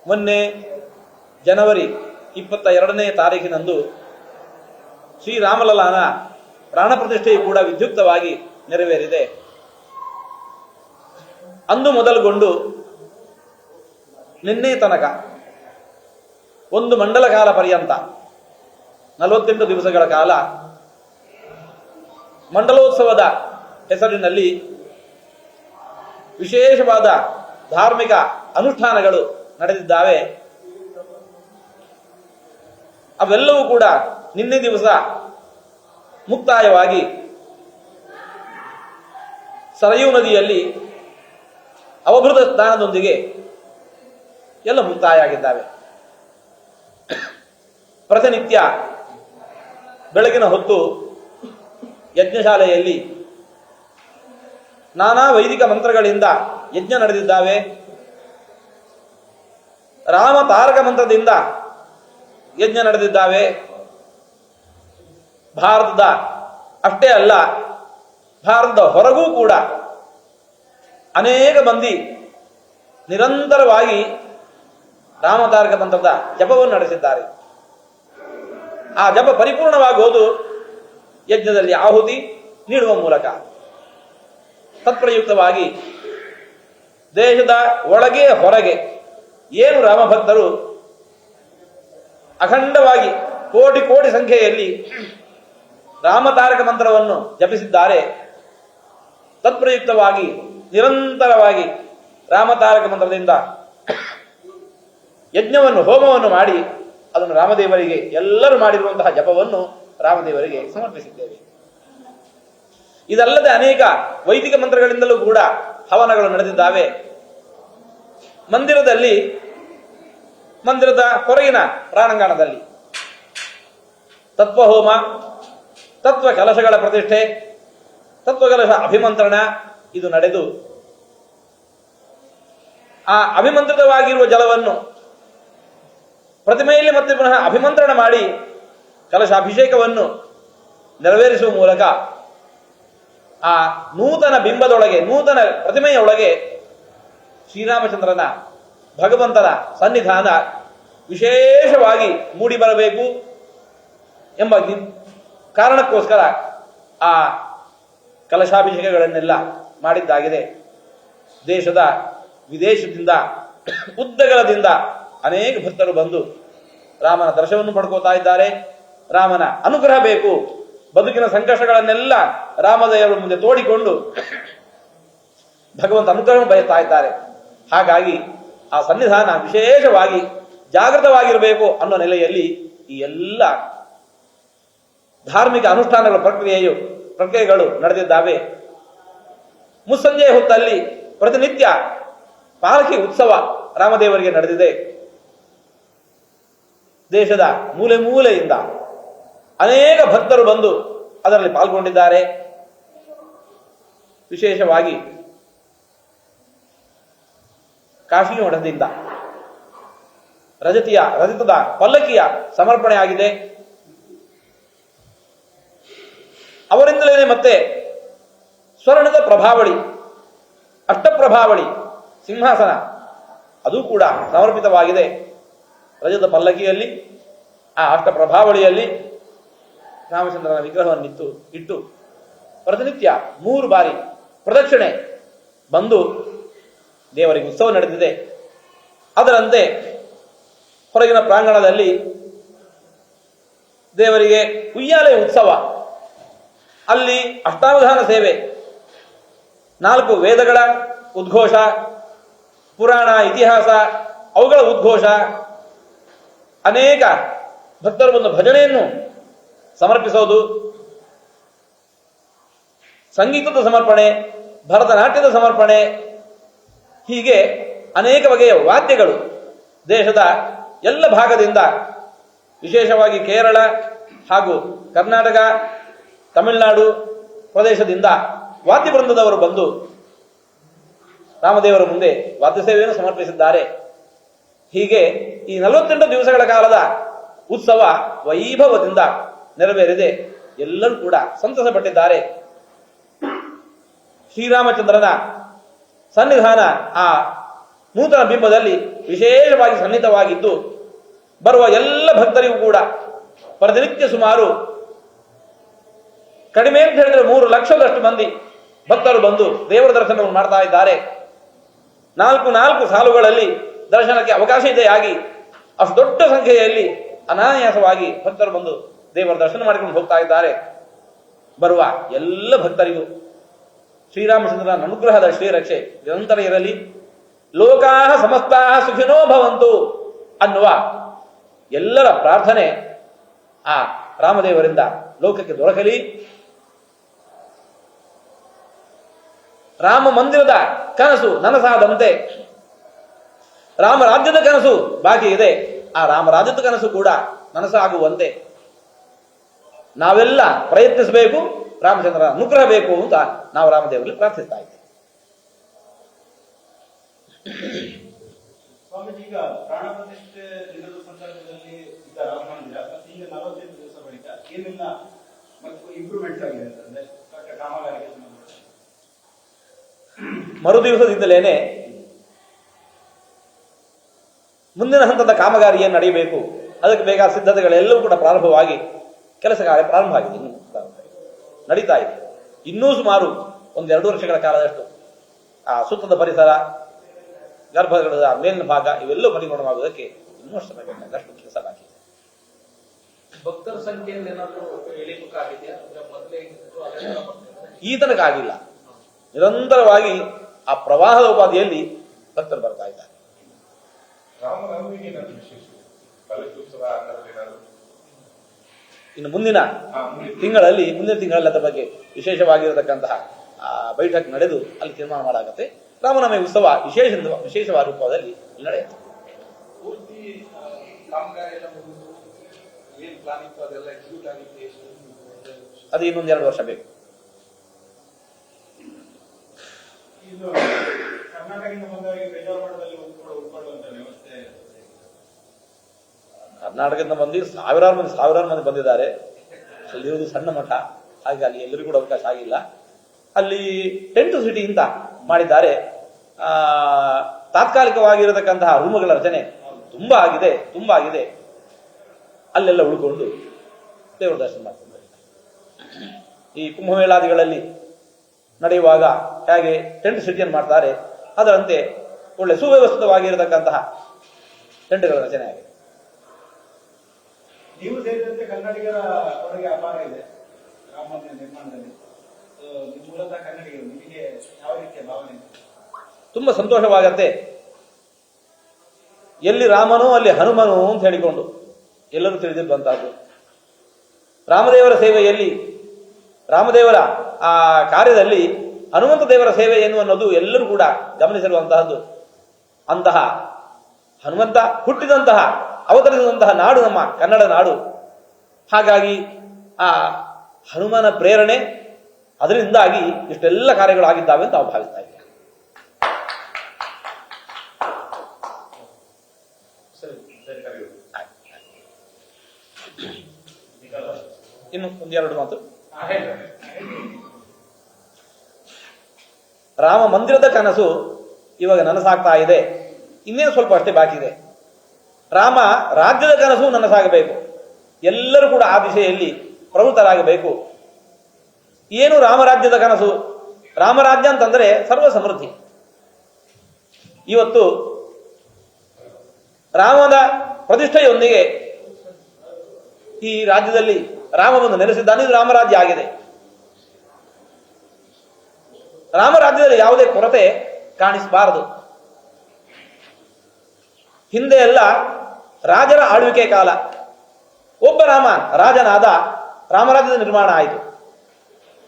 ಮೊನ್ನೆ ಜನವರಿ 22ನೇ ತಾರೀಕಿನಂದು ಶ್ರೀರಾಮಲಲ್ಲಾನ ಪ್ರಾಣ ಪ್ರತಿಷ್ಠೆಯು ಕೂಡ ವಿದ್ಯುಕ್ತವಾಗಿ ನೆರವೇರಿದೆ. ಅಂದು ಮೊದಲುಗೊಂಡು ನಿನ್ನೆ ತನಕ ಒಂದು ಮಂಡಲ ಕಾಲ ಪರ್ಯಂತ 48 ದಿವಸಗಳ ಕಾಲ ಮಂಡಲೋತ್ಸವದ ಹೆಸರಿನಲ್ಲಿ ವಿಶೇಷವಾದ ಧಾರ್ಮಿಕ ಅನುಷ್ಠಾನಗಳು ನಡೆದಿದ್ದಾವೆ. ಅವೆಲ್ಲವೂ ಕೂಡ ನಿನ್ನೆ ದಿವಸ ಮುಕ್ತಾಯವಾಗಿ ಸರಯೂ ನದಿಯಲ್ಲಿ ಅವಭೃತ ಸ್ನಾನದೊಂದಿಗೆ ಎಲ್ಲ ಮುಕ್ತಾಯ ಆಗಿದ್ದಾವೆ. ಪ್ರತಿನಿತ್ಯ ಬೆಳಗಿನ ಹೊತ್ತು ಯಜ್ಞಶಾಲೆಯಲ್ಲಿ ನಾನಾ ವೈದಿಕ ಮಂತ್ರಗಳಿಂದ ಯಜ್ಞ ನಡೆದಿದ್ದಾವೆ. ರಾಮ ತಾರಕ ಮಂತ್ರದಿಂದ ಯಜ್ಞ ನಡೆದಿದ್ದಾವೆ. ಭಾರತದ ಅಷ್ಟೇ ಅಲ್ಲ, ಭಾರತದ ಹೊರಗೂ ಕೂಡ ಅನೇಕ ಮಂದಿ ನಿರಂತರವಾಗಿ ರಾಮತಾರಕ ಮಂತ್ರದ ಜಪವನ್ನು ನಡೆಸಿದ್ದಾರೆ. ಆ ಜಪ ಪರಿಪೂರ್ಣವಾಗುವುದು ಯಜ್ಞದಲ್ಲಿ ಆಹುತಿ ನೀಡುವ ಮೂಲಕ. ತತ್ಪ್ರಯುಕ್ತವಾಗಿ ದೇಶದ ಒಳಗೆ ಹೊರಗೆ ಏನು ರಾಮಭಕ್ತರು ಅಖಂಡವಾಗಿ ಕೋಟಿ ಕೋಟಿ ಸಂಖ್ಯೆಯಲ್ಲಿ ರಾಮತಾರಕ ಮಂತ್ರವನ್ನು ಜಪಿಸಿದ್ದಾರೆ, ತತ್ಪ್ರಯುಕ್ತವಾಗಿ ನಿರಂತರವಾಗಿ ರಾಮತಾರಕ ಮಂತ್ರದಿಂದ ಯಜ್ಞವನ್ನು ಹೋಮವನ್ನು ಮಾಡಿ ಅದನ್ನು ರಾಮದೇವರಿಗೆ ಎಲ್ಲರೂ ಮಾಡಿರುವಂತಹ ಜಪವನ್ನು ರಾಮದೇವರಿಗೆ ಸಮರ್ಪಿಸಿದ್ದೇವೆ. ಇದಲ್ಲದೆ ಅನೇಕ ವೈದಿಕ ಮಂತ್ರಗಳಿಂದಲೂ ಕೂಡ ಹವನಗಳು ನಡೆದಿದ್ದಾವೆ. ಮಂದಿರದ ಹೊರಗಿನ ಪ್ರಾಣಾಂಗಣದಲ್ಲಿ ತತ್ವಹೋಮ, ತತ್ವ ಕಲಶಗಳ ಪ್ರತಿಷ್ಠೆ, ತತ್ವಕಲಶ ಅಭಿಮಂತ್ರಣ ಇದು ನಡೆದು ಆ ಅಭಿಮಂತ್ರಿತವಾಗಿರುವ ಜಲವನ್ನು ಪ್ರತಿಮೆಯಲ್ಲಿ ಮತ್ತೆ ಪುನಃ ಅಭಿಮಂತ್ರಣ ಮಾಡಿ ಕಲಶಾಭಿಷೇಕವನ್ನು ನೆರವೇರಿಸುವ ಮೂಲಕ ಆ ನೂತನ ಬಿಂಬದೊಳಗೆ, ನೂತನ ಪ್ರತಿಮೆಯೊಳಗೆ ಶ್ರೀರಾಮಚಂದ್ರನ ಭಗವಂತನ ಸನ್ನಿಧಾನ ವಿಶೇಷವಾಗಿ ಮೂಡಿ ಬರಬೇಕು ಎಂಬ ಕಾರಣಕ್ಕೋಸ್ಕರ ಆ ಕಲಶಾಭಿಷೇಕಗಳನ್ನೆಲ್ಲ ಮಾಡಿದ್ದಾಗಿದೆ. ದೇಶದ ವಿದೇಶದಿಂದ ಉದ್ದಗಲದಿಂದ ಅನೇಕ ಭಕ್ತರು ಬಂದು ರಾಮನ ದರ್ಶನವನ್ನು ಪಡ್ಕೋತಾ ಇದ್ದಾರೆ. ರಾಮನ ಅನುಗ್ರಹ ಬೇಕು, ಬದುಕಿನ ಸಂಕಷ್ಟಗಳನ್ನೆಲ್ಲ ರಾಮದೇವರ ಮುಂದೆ ತೋಡಿಕೊಂಡು ಭಗವಂತ ಅನುಗ್ರಹವನ್ನು ಬಯಸ್ತಾ ಇದ್ದಾರೆ. ಹಾಗಾಗಿ ಆ ಸನ್ನಿಧಾನ ವಿಶೇಷವಾಗಿ ಜಾಗೃತವಾಗಿರಬೇಕು ಅನ್ನೋ ನೆಲೆಯಲ್ಲಿ ಈ ಎಲ್ಲ ಧಾರ್ಮಿಕ ಅನುಷ್ಠಾನಗಳ ಪ್ರಕ್ರಿಯೆಗಳು ನಡೆದಿದ್ದಾವೆ. ಮುಸ್ಸಂಜೆಯ ಹೊತ್ತಲ್ಲಿ ಪ್ರತಿನಿತ್ಯ ಪಾಲಕಿ ಉತ್ಸವ ರಾಮದೇವರಿಗೆ ನಡೆದಿದೆ. ದೇಶದ ಮೂಲೆ ಮೂಲೆಯಿಂದ ಅನೇಕ ಭಕ್ತರು ಬಂದು ಅದರಲ್ಲಿ ಪಾಲ್ಗೊಂಡಿದ್ದಾರೆ. ವಿಶೇಷವಾಗಿ ಕಾಶಿ ಮಠದಿಂದ ರಜತದ ಪಲ್ಲಕ್ಕಿಯ ಸಮರ್ಪಣೆ ಆಗಿದೆ. ಅವರಿಂದಲೇ ಮತ್ತೆ ಸ್ವರ್ಣದ ಪ್ರಭಾವಳಿ, ಅಷ್ಟಪ್ರಭಾವಳಿ ಸಿಂಹಾಸನ ಅದು ಕೂಡ ಸಮರ್ಪಿತವಾಗಿದೆ. ರಜತ ಪಲ್ಲಕ್ಕಿಯಲ್ಲಿ ಆ ಅಷ್ಟಪ್ರಭಾವಳಿಯಲ್ಲಿ ರಾಮಚಂದ್ರನ ವಿಗ್ರಹವನ್ನು ಇಟ್ಟು ಪ್ರತಿನಿತ್ಯ 3 ಬಾರಿ ಪ್ರದಕ್ಷಿಣೆ ಬಂದು ದೇವರಿಗೆ ಉತ್ಸವ ನಡೆದಿದೆ. ಅದರಂತೆ ಹೊರಗಿನ ಪ್ರಾಂಗಣದಲ್ಲಿ ದೇವರಿಗೆ ಉಯ್ಯಾಲೆ ಉತ್ಸವ, ಅಲ್ಲಿ ಅಷ್ಟಾವಧಾನ ಸೇವೆ, 4 ವೇದಗಳ ಉದ್ಘೋಷ, ಪುರಾಣ ಇತಿಹಾಸ ಅವುಗಳ ಉದ್ಘೋಷ, ಅನೇಕ ಭಕ್ತರು ಬಂದು ಭಜನೆಯನ್ನು ಸಮರ್ಪಿಸೋದು, ಸಂಗೀತದ ಸಮರ್ಪಣೆ, ಭರತನಾಟ್ಯದ ಸಮರ್ಪಣೆ, ಹೀಗೆ ಅನೇಕ ಬಗೆಯ ವಾದ್ಯಗಳು ದೇಶದ ಎಲ್ಲ ಭಾಗದಿಂದ, ವಿಶೇಷವಾಗಿ ಕೇರಳ ಹಾಗೂ ಕರ್ನಾಟಕ, ತಮಿಳುನಾಡು ಪ್ರದೇಶದಿಂದ ವಾದ್ಯ ವೃಂದದವರು ಬಂದು ರಾಮದೇವರ ಮುಂದೆ ವಾದ್ಯ ಸೇವೆಯನ್ನು ಸಮರ್ಪಿಸಿದ್ದಾರೆ. ಹೀಗೆ ಈ 48 ದಿವಸಗಳ ಕಾಲದ ಉತ್ಸವ ವೈಭವದಿಂದ ನೆರವೇರಿದೆ. ಎಲ್ಲರೂ ಕೂಡ ಸಂತಸ ಪಟ್ಟಿದ್ದಾರೆ. ಶ್ರೀರಾಮಚಂದ್ರನ ಸನ್ನಿಧಾನ ಆ ನೂತನ ಬಿಂಬದಲ್ಲಿ ವಿಶೇಷವಾಗಿ ಸನ್ನಿಹಿತವಾಗಿದ್ದು ಬರುವ ಎಲ್ಲ ಭಕ್ತರಿಗೂ ಕೂಡ ಪ್ರತಿನಿತ್ಯ ಸುಮಾರು ಕಡಿಮೆ ಅಂತ ಹೇಳಿದ್ರೆ 3 ಲಕ್ಷದಷ್ಟು ಮಂದಿ ಭಕ್ತರು ಬಂದು ದೇವರ ದರ್ಶನವನ್ನು ಮಾಡ್ತಾ ಇದ್ದಾರೆ. 4 ಸಾಲುಗಳಲ್ಲಿ ದರ್ಶನಕ್ಕೆ ಅವಕಾಶ ಇದೆಯಾಗಿ ಅಷ್ಟು ದೊಡ್ಡ ಸಂಖ್ಯೆಯಲ್ಲಿ ಅನಾಯಾಸವಾಗಿ ಭಕ್ತರು ಬಂದು ದೇವರ ದರ್ಶನ ಮಾಡಿಕೊಂಡು ಹೋಗ್ತಾ ಇದ್ದಾರೆ. ಬರುವ ಎಲ್ಲ ಭಕ್ತರಿಗೂ ಶ್ರೀರಾಮಚಂದ್ರನ ಅನುಗ್ರಹದ ಶ್ರೀರಕ್ಷೆ ನಿರಂತರ ಇರಲಿ. ಲೋಕಾಹ ಸಮಸ್ತಾಹ ಸುಖಿನೋ ಭವಂತು ಅನ್ನುವ ಎಲ್ಲರ ಪ್ರಾರ್ಥನೆ ಆ ರಾಮದೇವರಿಂದ ಲೋಕಕ್ಕೆ ದೊರಕಲಿ. ರಾಮ ಮಂದಿರದ ಕನಸು ನನಸಾದಂತೆ ರಾಮರಾಜ್ಯದ ಕನಸು ಬಾಕಿ ಇದೆ. ಆ ರಾಮರಾಜ್ಯದ ಕನಸು ಕೂಡ ನನಸಾಗುವಂತೆ ನಾವೆಲ್ಲ ಪ್ರಯತ್ನಿಸಬೇಕು. ರಾಮಚಂದ್ರನ ಅನುಗ್ರಹ ಬೇಕು ಅಂತ ನಾವು ರಾಮದೇವರಲ್ಲಿ ಪ್ರಾರ್ಥಿಸ್ತಾ ಇದ್ದೇವೆ. ಸ್ವಾಮೀಜಿ, ಈಗ ಪ್ರಾಣ ಪ್ರತಿಷ್ಠೆ ದಿನದ ಸಂದರ್ಭದಲ್ಲಿ ಇದ್ದ ರಾಮ ಮಂದಿರ ಮತ್ತೆ ಈಗ 48 ದಿವಸ ಬಳಿಕ ಏನೆಲ್ಲ ಮತ್ತು ಇಂಪ್ರೂವ್ಮೆಂಟ್ಸ್ ಆಗಿದೆ ಅಂತಂದ್ರೆ ಕಾಮಗಾರಿಗೆ ಮರು ದಿವಸದಿಂದಲೇನೆ ಮುಂದಿನ ಹಂತದ ಕಾಮಗಾರಿ ಏನು ನಡೆಯಬೇಕು ಅದಕ್ಕೆ ಬೇಕಾದ ಸಿದ್ಧತೆಗಳೆಲ್ಲವೂ ಕೂಡ ಪ್ರಾರಂಭವಾಗಿ ಕೆಲಸ ಕಾರ್ಯ ಪ್ರಾರಂಭ ಆಗಿದೆ. ಇನ್ನು ನಡೀತಾ ಇದೆ. ಇನ್ನೂ ಸುಮಾರು 1-2 ವರ್ಷಗಳ ಕಾಲದಷ್ಟು ಆ ಸುತ್ತದ ಪರಿಸರ, ಗರ್ಭಗೃಹದ ಮೇಲಿನ ಭಾಗ ಇವೆಲ್ಲವೂ ಪರಿಪೂರ್ಣವಾಗುವುದಕ್ಕೆ ಇನ್ನಷ್ಟು ಸಮಯ ಬೇಕಾದಷ್ಟು ಕೆಲಸ ಬಾಕಿ ಇದೆ. ಭಕ್ತರ ಸಂಖ್ಯೆಯಲ್ಲಿ ಏನಾದರೂ ಇಳಿಮುಖ ಈ ತನಕ ಆಗಿಲ್ಲ. ನಿರಂತರವಾಗಿ ಆ ಪ್ರವಾಹದ ಉಪಾಧಿಯಲ್ಲಿ ಭಕ್ತರು ಬರ್ತಾ ಇದ್ದಾರೆ. ಇನ್ನು ಮುಂದಿನ ತಿಂಗಳಲ್ಲಿ ಅದರ ಬಗ್ಗೆ ವಿಶೇಷವಾಗಿರತಕ್ಕಂತಹ ಬೈಠಕ್ ನಡೆದು ಅಲ್ಲಿ ತೀರ್ಮಾನ ಮಾಡಾಗುತ್ತೆ. ರಾಮನವಮಿ ಉತ್ಸವ ವಿಶೇಷವಾದ ರೂಪದಲ್ಲಿ ನಡೆಯುತ್ತೆ. ಅದು ಇನ್ನೊಂದು 2 ವರ್ಷ ಬೇಕು. ಕರ್ನಾಟಕದಿಂದ ಬಂದು ಸಾವಿರಾರು ಮಂದಿ ಬಂದಿದ್ದಾರೆ. ಅಲ್ಲಿರುವುದು ಸಣ್ಣ ಮಠ, ಹಾಗೆ ಅಲ್ಲಿ ಎಲ್ಲರಿಗೂ ಕೂಡ ಅವಕಾಶ ಆಗಿಲ್ಲ. ಅಲ್ಲಿ ಟೆಂಟ್ ಸಿಟಿ ಅಂತ ಮಾಡಿದ್ದಾರೆ. ತಾತ್ಕಾಲಿಕವಾಗಿರತಕ್ಕಂತಹ ರೂಮುಗಳ ರಚನೆ ತುಂಬಾ ಆಗಿದೆ. ಅಲ್ಲೆಲ್ಲ ಉಳ್ಕೊಂಡು ದೇವರ ದರ್ಶನ ಮಾಡ್ತಾರೆ. ಈ ಕುಂಭಮೇಳಾದಿಗಳಲ್ಲಿ ನಡೆಯುವಾಗ ಹೇಗೆ ಟೆಂಟ್ ಸಿಟಿಯನ್ನು ಮಾಡ್ತಾರೆ ಅದರಂತೆ ಒಳ್ಳೆ ಸುವ್ಯವಸ್ಥಿತವಾಗಿರತಕ್ಕಂತಹ ಟೆಂಟ್ಗಳ ರಚನೆ ಆಗಿದೆ. ನೀವು ಸೇರಿದಂತೆ ಕನ್ನಡಿಗರ ಅವರಿಗೆ ಅಪಾರ ಇದೆ ರಾಮ ಮಂದಿರ ನಿರ್ಮಾಣದಲ್ಲಿ. ಮೂಲತಃ ಕನ್ನಡಿಗರು, ನಿಮಗೆ ಯಾವ ರೀತಿಯ ಭಾವನೆ? ತುಂಬಾ ಸಂತೋಷವಾಗತ್ತೆ. ಎಲ್ಲಿ ರಾಮನೋ ಅಲ್ಲಿ ಹನುಮನು ಅಂತ ಹೇಳಿಕೊಂಡು ಎಲ್ಲರೂ ತಿಳಿದಿರುವಂತಹದ್ದು. ರಾಮದೇವರ ಸೇವೆಯಲ್ಲಿ, ರಾಮದೇವರ ಆ ಕಾರ್ಯದಲ್ಲಿ ಹನುಮಂತ ದೇವರ ಸೇವೆ ಏನು ಅನ್ನೋದು ಎಲ್ಲರೂ ಕೂಡ ಗಮನಿಸಿರುವಂತಹದ್ದು. ಅಂತಹ ಹನುಮಂತ ಹುಟ್ಟಿದಂತಹ ಅವತರಿಸಿದಂತಹ ನಾಡು ನಮ್ಮ ಕನ್ನಡ ನಾಡು. ಹಾಗಾಗಿ ಆ ಹನುಮನ ಪ್ರೇರಣೆ ಅದರಿಂದಾಗಿ ಇಷ್ಟೆಲ್ಲ ಕಾರ್ಯಗಳಾಗಿದ್ದಾವೆ ಅಂತ ನಾವು ಭಾವಿಸ್ತಾ ಇದ್ದೇವೆ. ಇನ್ನು 1-2 ಮಾತು. ರಾಮ ಮಂದಿರದ ಕನಸು ಇವಾಗ ನನಸಾಗ್ತಾ ಇದೆ. ಇನ್ನೇನು ಸ್ವಲ್ಪ ಅಷ್ಟೇ ಬಾಕಿ ಇದೆ. ರಾಮ ರಾಜ್ಯದ ಕನಸು ನನಸಾಗಬೇಕು. ಎಲ್ಲರೂ ಕೂಡ ಆ ದಿಶೆಯಲ್ಲಿ ಪ್ರವೃತ್ತರಾಗಬೇಕು. ಏನು ರಾಮರಾಜ್ಯದ ಕನಸು? ರಾಮರಾಜ್ಯ ಅಂತಂದ್ರೆ ಸರ್ವ ಸಮೃದ್ಧಿ. ಇವತ್ತು ರಾಮನ ಪ್ರತಿಷ್ಠೆಯೊಂದಿಗೆ ಈ ರಾಜ್ಯದಲ್ಲಿ ರಾಮ ಬಂದು ನೆಲೆಸಿದ್ದಾನೆ. ಇದು ರಾಮರಾಜ್ಯ ಆಗಿದೆ. ರಾಮರಾಜ್ಯದಲ್ಲಿ ಯಾವುದೇ ಕೊರತೆ ಕಾಣಿಸಬಾರದು. ಹಿಂದೆ ಎಲ್ಲ ರಾಜರ ಆಳ್ವಿಕೆ ಕಾಲ. ಒಬ್ಬ ರಾಮ ರಾಜನಾದ, ರಾಮರಾಜ್ಯದ ನಿರ್ಮಾಣ ಆಯಿತು.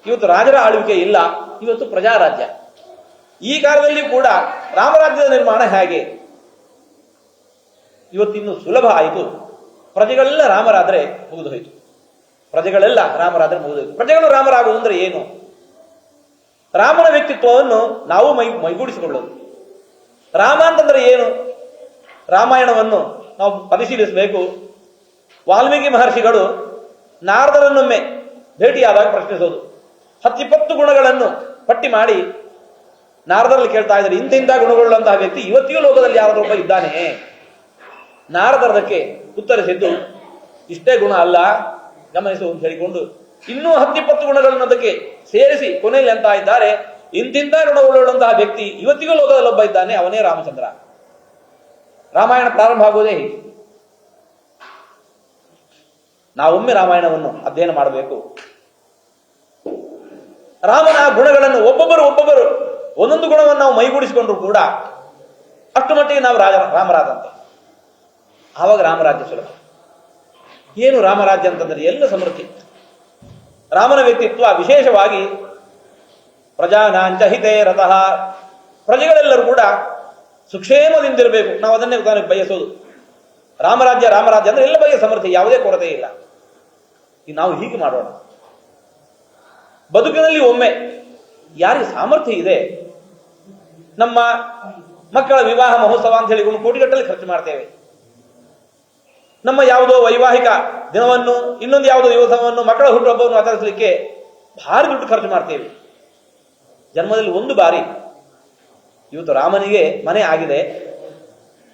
ಇವತ್ತು ರಾಜರ ಆಳ್ವಿಕೆ ಇಲ್ಲ, ಇವತ್ತು ಪ್ರಜಾರಾಜ್ಯ. ಈ ಕಾಲದಲ್ಲಿ ಕೂಡ ರಾಮರಾಜ್ಯದ ನಿರ್ಮಾಣ ಹೇಗೆ? ಇವತ್ತಿನ್ನು ಸುಲಭ ಆಯಿತು. ಪ್ರಜೆಗಳೆಲ್ಲ ರಾಮರಾದ್ರೆ ಮುಗಿದು ಹೋಯಿತು. ಪ್ರಜೆಗಳು ರಾಮರಾಗುವುದು ಅಂದ್ರೆ ಏನು? ರಾಮನ ವ್ಯಕ್ತಿತ್ವವನ್ನು ನಾವು ಮೈಗೂಡಿಸಿಕೊಳ್ಳೋದು. ರಾಮ ಅಂತಂದ್ರೆ ಏನು? ರಾಮಾಯಣವನ್ನು ನಾವು ಪರಿಶೀಲಿಸಬೇಕು. ವಾಲ್ಮೀಕಿ ಮಹರ್ಷಿಗಳು ನಾರದರನ್ನೊಮ್ಮೆ ಭೇಟಿಯಾದಾಗ ಪ್ರಶ್ನಿಸೋದು, 10-20 ಗುಣಗಳನ್ನು ಪಟ್ಟಿ ಮಾಡಿ ನಾರದರಲ್ಲಿ ಕೇಳ್ತಾ ಇದ್ದಾರೆ, ಇಂತಿಂತ ಗುಣಗಳುಳ್ಳಂತಹ ವ್ಯಕ್ತಿ ಇವತ್ತಿಗೂ ಲೋಕದಲ್ಲಿ ಯಾರಾದ್ರೂ ಒಬ್ಬ ಇದ್ದಾನೆ? ನಾರದರದಕ್ಕೆ ಉತ್ತರಿಸಿದ್ದು, ಇಷ್ಟೇ ಗುಣ ಅಲ್ಲ, ಗಮನಿಸು ಅಂತ ಹೇಳಿಕೊಂಡು ಇನ್ನೂ 10-20 ಗುಣಗಳನ್ನು ಅದಕ್ಕೆ ಸೇರಿಸಿ ಕೊನೆಯಲ್ಲಿ ಅಂತ ಇದ್ದಾರೆ, ಇಂತಿಂತ ಗುಣಗಳುಳ್ಳಂತಹ ವ್ಯಕ್ತಿ ಇವತ್ತಿಗೂ ಲೋಕದಲ್ಲಿ ಒಬ್ಬ ಇದ್ದಾನೆ, ಅವನೇ ರಾಮಚಂದ್ರ. ರಾಮಾಯಣ ಪ್ರಾರಂಭ ಆಗುವುದೇ ಹೀಗೆ. ನಾವೊಮ್ಮೆ ರಾಮಾಯಣವನ್ನು ಅಧ್ಯಯನ ಮಾಡಬೇಕು. ರಾಮನ ಗುಣಗಳನ್ನು ಒಬ್ಬೊಬ್ಬರು ಒಂದೊಂದು ಗುಣವನ್ನು ನಾವು ಮೈಗೂಡಿಸಿಕೊಂಡ್ರು ಕೂಡ ಅಷ್ಟು ಮಟ್ಟಿಗೆ ನಾವು ರಾಮರಾಜಂತೆ. ಆವಾಗ ರಾಮರಾಜ್ಯ ಸುಲಭ. ಏನು ರಾಮರಾಜ್ಯ ಅಂತಂದ್ರೆ ಎಲ್ಲ ಸಮೃದ್ಧಿ. ರಾಮನ ವ್ಯಕ್ತಿತ್ವ ವಿಶೇಷವಾಗಿ ಪ್ರಜಾನಾಂಚ ಹಿತೇ ರತಃ, ಪ್ರಜೆಗಳೆಲ್ಲರೂ ಕೂಡ ಸುಕ್ಷೇಮದಿಂದಿರಬೇಕು. ನಾವು ಅದನ್ನೇ ತಾನೇ ಬಯಸೋದು. ರಾಮರಾಜ್ಯ ಅಂದ್ರೆ ಎಲ್ಲ ಬಗೆಯ ಸಮೃದ್ಧಿ, ಯಾವುದೇ ಕೊರತೆ ಇಲ್ಲ. ನಾವು ಹೀಗೆ ಮಾಡೋಣ. ಬದುಕಿನಲ್ಲಿ ಒಮ್ಮೆ ಯಾರಿಗೆ ಸಾಮರ್ಥ್ಯ ಇದೆ, ನಮ್ಮ ಮಕ್ಕಳ ವಿವಾಹ ಮಹೋತ್ಸವ ಅಂತ ಹೇಳಿಕೊಂಡು ಕೋಟಿಗಟ್ಟಲೆ ಖರ್ಚು ಮಾಡ್ತೇವೆ. ನಮ್ಮ ಯಾವುದೋ ವೈವಾಹಿಕ ದಿನವನ್ನು, ಇನ್ನೊಂದು ಯಾವುದೋ ದಿವಸವನ್ನು, ಮಕ್ಕಳ ಹುಟ್ಟುಹಬ್ಬವನ್ನು ಆಚರಿಸಲಿಕ್ಕೆ ಭಾರಿ ದುಡ್ಡು ಖರ್ಚು ಮಾಡ್ತೇವೆ. ಜನ್ಮದಲ್ಲಿ ಒಂದು ಬಾರಿ ಇವತ್ತು ರಾಮನಿಗೆ ಮನೆ ಆಗಿದೆ,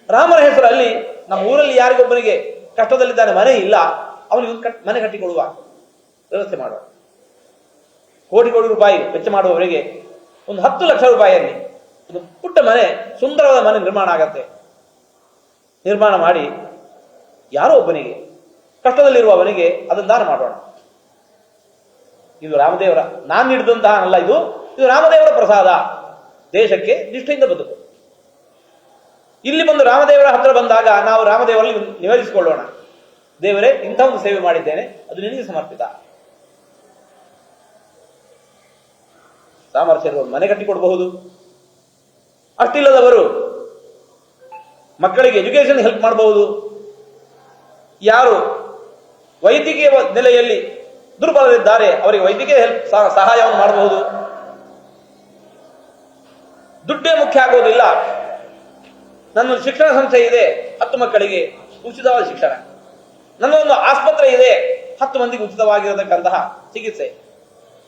ರಾಮನ ಹೆಸರಲ್ಲಿ ನಮ್ಮ ಊರಲ್ಲಿ ಯಾರಿಗೊಬ್ಬನಿಗೆ ಕಷ್ಟದಲ್ಲಿದ್ದಾನೆ, ಮನೆ ಇಲ್ಲ, ಅವನಿಗೆ ಮನೆ ಕಟ್ಟಿಕೊಡುವ ವ್ಯವಸ್ಥೆ ಮಾಡುವ. ಕೋಟಿ ರೂಪಾಯಿ ವೆಚ್ಚ ಮಾಡುವವರಿಗೆ ಒಂದು 10 ಲಕ್ಷ ರೂಪಾಯಿಯಲ್ಲಿ ಒಂದು ಪುಟ್ಟ ಮನೆ, ಸುಂದರವಾದ ಮನೆ ನಿರ್ಮಾಣ ಆಗತ್ತೆ. ನಿರ್ಮಾಣ ಮಾಡಿ ಯಾರೋ ಒಬ್ಬನಿಗೆ, ಕಷ್ಟದಲ್ಲಿರುವವನಿಗೆ ಅದನ್ನು ದಾನ ಮಾಡೋಣ. ಇದು ರಾಮದೇವರ, ನಾನು ನೀಡಿದಂತಹ ಅಲ್ಲ, ಇದು ರಾಮದೇವರ ಪ್ರಸಾದ. ದೇಶಕ್ಕೆ ನಿಷ್ಠೆಯಿಂದ ಬದುಕು. ಇಲ್ಲಿ ಬಂದು ರಾಮದೇವರ ಹತ್ರ ಬಂದಾಗ ನಾವು ರಾಮದೇವರಲ್ಲಿ ನಿವೇದಿಸಿಕೊಳ್ಳೋಣ, ದೇವರೇ ಇಂಥ ಒಂದು ಸೇವೆ ಮಾಡಿದ್ದೇನೆ, ಅದು ನಿನಗೆ ಸಮರ್ಪಿತ. ಸಾಮರ್ಥ್ಯ ಇರುವವರು ಮನೆ ಕಟ್ಟಿಕೊಡಬಹುದು. ಅಷ್ಟಿಲ್ಲದವರು ಮಕ್ಕಳಿಗೆ ಎಜುಕೇಶನ್ ಹೆಲ್ಪ್ ಮಾಡಬಹುದು. ಯಾರು ವೈದ್ಯಕೀಯ ನೆಲೆಯಲ್ಲಿ ದುರ್ಬಲರಿದ್ದಾರೆ ಅವರಿಗೆ ವೈದ್ಯಕೀಯ ಹೆಲ್ಪ್ ಸಹಾಯವನ್ನು ಮಾಡಬಹುದು. ದುಡ್ಡೇ ಮುಖ್ಯ ಆಗೋದಿಲ್ಲ. ನನ್ನ ಶಿಕ್ಷಣ ಸಂಸ್ಥೆ ಇದೆ, 10 ಮಕ್ಕಳಿಗೆ ಉಚಿತವಾದ ಶಿಕ್ಷಣ. ನನ್ನ ಒಂದು ಆಸ್ಪತ್ರೆ ಇದೆ, 10 ಮಂದಿಗೆ ಉಚಿತವಾಗಿರತಕ್ಕಂತಹ ಚಿಕಿತ್ಸೆ.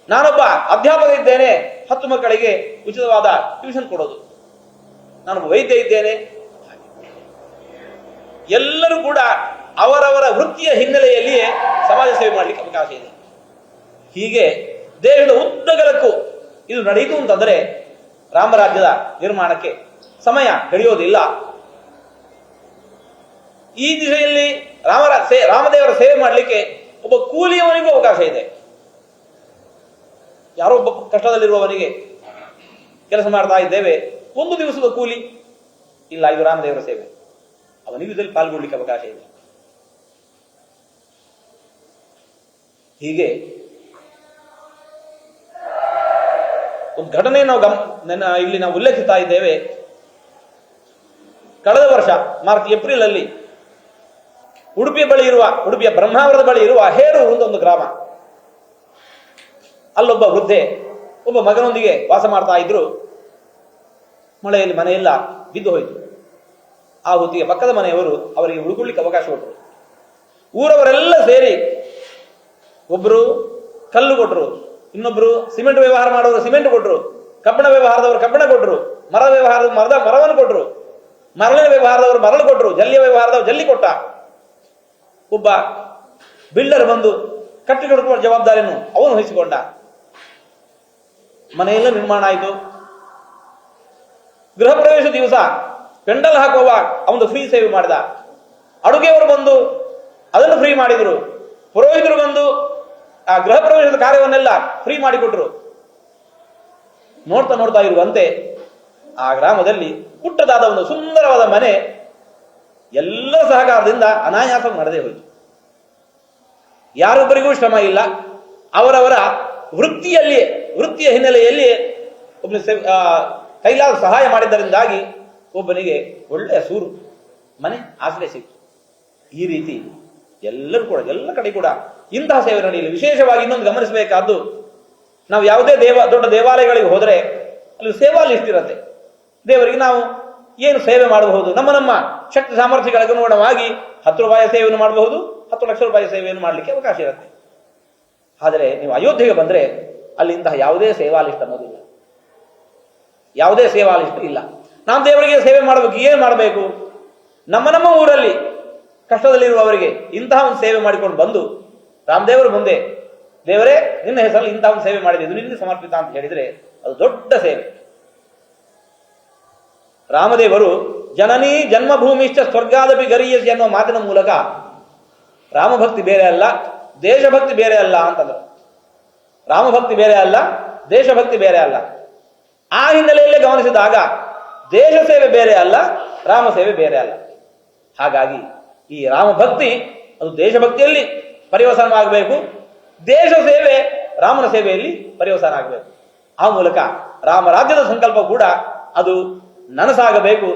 ನಾನೊಬ್ಬ ಅಧ್ಯಾಪಕ ಇದ್ದೇನೆ, 10 ಮಕ್ಕಳಿಗೆ ಉಚಿತವಾದ ಟ್ಯೂಷನ್ ಕೊಡೋದು. ನಾನೊಬ್ಬ ವೈದ್ಯ ಇದ್ದೇನೆ. ಎಲ್ಲರೂ ಕೂಡ ಅವರವರ ವೃತ್ತಿಯ ಹಿನ್ನೆಲೆಯಲ್ಲಿಯೇ ಸಮಾಜ ಸೇವೆ ಮಾಡಲಿಕ್ಕೆ ಅವಕಾಶ ಇದೆ. ಹೀಗೆ ದೇಶದ ಉದ್ದಗಲಕ್ಕೂ ಇದು ನಡೆಯಿತು ಅಂತಂದರೆ ರಾಮರಾಜ್ಯದ ನಿರ್ಮಾಣಕ್ಕೆ ಸಮಯ ಹಿಡಿಯೋದಿಲ್ಲ. ಈ ದಿಶೆಯಲ್ಲಿ ರಾಮದೇವರ ಸೇವೆ ಮಾಡಲಿಕ್ಕೆ ಒಬ್ಬ ಕೂಲಿಯವನಿಗೂ ಅವಕಾಶ ಇದೆ. ಯಾರೋ ಒಬ್ಬ ಕಷ್ಟದಲ್ಲಿರುವವನಿಗೆ ಕೆಲಸ ಮಾಡ್ತಾ ಇದ್ದೇವೆ, 1 ದಿವಸದ ಕೂಲಿ ಇಲ್ಲ, ಇದು ರಾಮದೇವರ ಸೇವೆ, ಅವನಿಗೂ ಇದರಲ್ಲಿ ಪಾಲ್ಗೊಳ್ಳಿಕ್ಕೆ ಅವಕಾಶ ಇದೆ. ಹೀಗೆ ಒಂದು ಘಟನೆ ಇಲ್ಲಿ ನಾವು ಉಲ್ಲೇಖಿಸ್ತಾ ಇದ್ದೇವೆ. ಕಳೆದ ವರ್ಷ ಏಪ್ರಿಲ್ ಅಲ್ಲಿ ಉಡುಪಿಯ ಬ್ರಹ್ಮಾವರದ ಬಳಿ ಇರುವ ಹೇರೂರು ಅಂತ ಒಂದು ಗ್ರಾಮ. ಅಲ್ಲೊಬ್ಬ ವೃದ್ಧೆ ಒಬ್ಬ ಮಗನೊಂದಿಗೆ ವಾಸ ಮಾಡ್ತಾ ಇದ್ರು. ಮಳೆಯಲ್ಲಿ ಮನೆಯೆಲ್ಲ ಬಿದ್ದು ಹೋಯಿತು. ಆ ಹೊತ್ತಿಗೆ ಪಕ್ಕದ ಮನೆಯವರು ಅವರಿಗೆ ಉಳ್ಕೊಳ್ಳಿಕ್ಕೆ ಅವಕಾಶ ಕೊಟ್ಟರು. ಊರವರೆಲ್ಲ ಸೇರಿ ಒಬ್ರು ಕಲ್ಲು ಕೊಟ್ಟರು, ಇನ್ನೊಬ್ರು ಸಿಮೆಂಟ್ ವ್ಯವಹಾರ ಮಾಡೋರು ಸಿಮೆಂಟ್ ಕೊಟ್ಟರು, ಕಬ್ಬಣ ವ್ಯವಹಾರದವರು ಕಬ್ಬಣ ಕೊಟ್ಟರು, ಮರದ ವ್ಯವಹಾರದ ಮರವನ್ನು ಕೊಟ್ಟರು, ಮರಳಿನ ವ್ಯವಹಾರದವರು ಮರಳು ಕೊಟ್ಟರು, ಜಲ್ಲಿಯ ವ್ಯವಹಾರದವರು ಜಲ್ಲಿ ಕೊಟ್ಟ. ಒಬ್ಬ ಬಿಲ್ಡರ್ ಬಂದು ಕಟ್ಟಿ ಕಟ್ಟುವ ಜವಾಬ್ದಾರಿಯನ್ನು ಅವನು ವಹಿಸಿಕೊಂಡ. ಮನೆಯೆಲ್ಲ ನಿರ್ಮಾಣ ಆಯಿತು. ಗೃಹ ಪ್ರವೇಶ ದಿವಸ ಪೆಂಡಲ್ ಹಾಕುವ ಅವನು ಫ್ರೀ ಸೇವೆ ಮಾಡಿದ. ಅಡುಗೆಯವರು ಬಂದು ಅದನ್ನು ಫ್ರೀ ಮಾಡಿದ್ರು. ಪುರೋಹಿತರು ಬಂದು ಆ ಗೃಹ ಪ್ರವೇಶದ ಕಾರ್ಯವನ್ನೆಲ್ಲ ಫ್ರೀ ಮಾಡಿಕೊಟ್ರು. ನೋಡ್ತಾ ಇರುವಂತೆ ಆ ಗ್ರಾಮದಲ್ಲಿ ಪುಟ್ಟದಾದ ಒಂದು ಸುಂದರವಾದ ಮನೆ ಎಲ್ಲ ಸಹಕಾರದಿಂದ ಅನಾಯಾಸ ನಡೆದೇ ಹೋಯಿತು. ಯಾರೊಬ್ಬರಿಗೂ ಶ್ರಮ ಇಲ್ಲ. ಅವರವರ ವೃತ್ತಿಯ ಹಿನ್ನೆಲೆಯಲ್ಲಿ ಕೈಲಾದ ಸಹಾಯ ಮಾಡಿದ್ದರಿಂದಾಗಿ ಒಬ್ಬನಿಗೆ ಒಳ್ಳೆಯ ಸೂರು ಮನೆ ಆಶ್ರಯ ಸಿಕ್ತು. ಈ ರೀತಿ ಎಲ್ಲರೂ ಕೂಡ ಎಲ್ಲ ಕಡೆ ಕೂಡ ಇಂತಹ ಸೇವೆ ನಡೆಯಲಿ. ವಿಶೇಷವಾಗಿ ಇನ್ನೊಂದು ಗಮನಿಸಬೇಕಾದ್ದು, ನಾವು ಯಾವುದೇ ದೊಡ್ಡ ದೇವಾಲಯಗಳಿಗೆ ಹೋದರೆ ಅಲ್ಲಿ ಸೇವಾ ಲಿಸ್ಟ್ ಇರುತ್ತೆ. ದೇವರಿಗೆ ನಾವು ಏನು ಸೇವೆ ಮಾಡಬಹುದು, ನಮ್ಮ ಶಕ್ತಿ ಸಾಮರ್ಥ್ಯಗಳಿಗೆ ಅನುಗುಣವಾಗಿ 10 ರೂಪಾಯಿ ಸೇವೆಯನ್ನು ಮಾಡಬಹುದು, 10 ಲಕ್ಷ ರೂಪಾಯಿ ಸೇವೆಯನ್ನು ಮಾಡಲಿಕ್ಕೆ ಅವಕಾಶ ಇರುತ್ತೆ. ಆದರೆ ನೀವು ಅಯೋಧ್ಯೆಗೆ ಬಂದರೆ ಅಲ್ಲಿ ಇಂತಹ ಯಾವುದೇ ಸೇವಾ ಲಿಸ್ಟ್ ಅನ್ನೋದಿಲ್ಲ. ಯಾವುದೇ ಸೇವಾ ಲಿಸ್ಟ್ ಇಲ್ಲ. ನಾವು ದೇವರಿಗೆ ಸೇವೆ ಮಾಡಬೇಕು. ಏನು ಮಾಡಬೇಕು? ನಮ್ಮ ಊರಲ್ಲಿ ಕಷ್ಟದಲ್ಲಿರುವವರಿಗೆ ಇಂತಹ ಒಂದು ಸೇವೆ ಮಾಡಿಕೊಂಡು ಬಂದು ರಾಮದೇವರು ಮುಂದೆ, ದೇವರೇ ನಿನ್ನ ಹೆಸರಲ್ಲಿ ಇಂತಹ ಒಂದು ಸೇವೆ ಮಾಡಿದೆ, ಇದು ನಿನ್ನೆ ಸಮರ್ಪಿತ ಅಂತ ಹೇಳಿದ್ರೆ ಅದು ದೊಡ್ಡ ಸೇವೆ. ರಾಮದೇವರು ಜನನೀ ಜನ್ಮಭೂಮಿಶ್ಚ ಸ್ವರ್ಗಾದಪಿ ಗರೀಯಸಿ ಅನ್ನುವ ಮಾತಿನ ಮೂಲಕ ರಾಮಭಕ್ತಿ ಬೇರೆ ಅಲ್ಲ, ದೇಶಭಕ್ತಿ ಬೇರೆ ಅಲ್ಲ ಅಂತಂದ್ರು. ರಾಮಭಕ್ತಿ ಬೇರೆ ಅಲ್ಲ, ದೇಶಭಕ್ತಿ ಬೇರೆ ಅಲ್ಲ. ಆ ಹಿನ್ನೆಲೆಯಲ್ಲೇ ಗಮನಿಸಿದಾಗ ದೇಶ ಸೇವೆ ಬೇರೆ ಅಲ್ಲ, ರಾಮ ಸೇವೆ ಬೇರೆ ಅಲ್ಲ. ಹಾಗಾಗಿ ಈ ರಾಮಭಕ್ತಿ ಅದು ದೇಶಭಕ್ತಿಯಲ್ಲಿ ಪರ್ಯವಸಾನವಾಗಬೇಕು, ದೇಶ ಸೇವೆ ರಾಮನ ಸೇವೆಯಲ್ಲಿ ಪರ್ಯವಸಾನ ಆಗಬೇಕು. ಆ ಮೂಲಕ ರಾಮರಾಜ್ಯದ ಸಂಕಲ್ಪ ಕೂಡ ಅದು ನನಸಾಗಬೇಕು.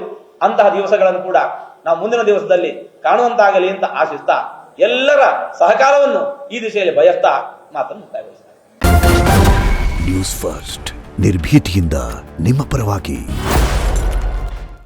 ಅಂತಹ ದಿವಸಗಳನ್ನು ಕೂಡ ನಾವು ಮುಂದಿನ ದಿವಸದಲ್ಲಿ ಕಾಣುವಂತಾಗಲಿ ಅಂತ ಆಶಿಸ್ತಾ, ಎಲ್ಲರ ಸಹಕಾರವನ್ನು ಈ ದಿಶೆಯಲ್ಲಿ ಬಯಸ್ತಾ ಮಾತನ್ನು ಮುಕ್ತಾಯಗೊಳಿಸ್ತಾರೆ. ನ್ಯೂಸ್ ಫಸ್ಟ್, ನಿರ್ಭೀತಿಯಿಂದ ನಿಮ್ಮ ಪರವಾಗಿ.